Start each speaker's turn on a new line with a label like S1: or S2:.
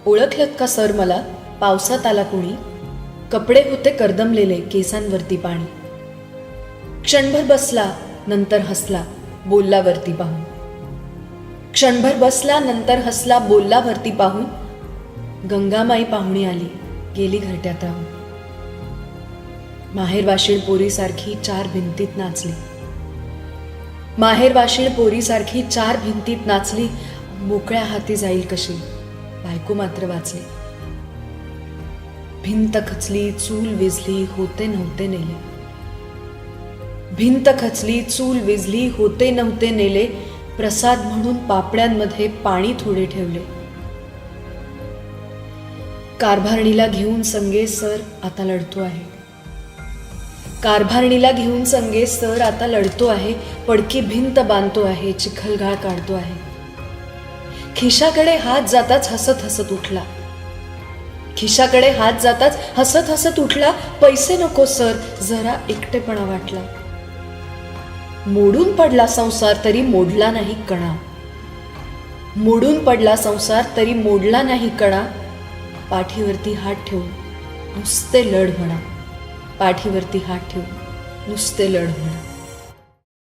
S1: ओळखलत का सर मला? पावसात आला कुणी, कपडे होते कर्दमलेले, केसांवरती पाणी. क्षणभर बसला, नंतर हसला, बोलला वरती पाहून. क्षणभर बसला, नंतर हसला, बोलला वरती पाहून. गंगामाई पाहुणी आली, गेली घरट्यात राहून. माहेर वाशीळ पोरीसारखी चार भिंतीत नाचली. माहेर वाशीळ पोरीसारखी चार भिंतीत नाचली. मोकळ्या हाती जाईल कशी, बायको मात्र वाचली. भिंत खचली, चूल विझली, होते नव्हते नेले. भिंत खचली, चूल विझली, होते नव्हते नेले. प्रसाद म्हणून पापड्यांमध्ये पाणी थोडे ठेवले. कारभारणीला घेऊन संगे सर आता लढतो आहे. कारभारणीला घेऊन संगे सर आता लढतो आहे. पडकी भिंत बांधतो आहे, चिखलगाळ काढतो आहे. खिशाकडे हात जाताच हसत हसत उठला. खिशाकडे हात जाताच हसत हसत उठला. पैसे नको सर, जरा एकटेपणा वाटला. मोडून पडला संसार तरी मोडला नाही कणा. मोडून पडला संसार तरी मोडला नाही कणा. पाठीवरती हात ठेवून नुसते लढ म्हणा. पाठीवरती हात ठेवून नुसते लढ म्हणा.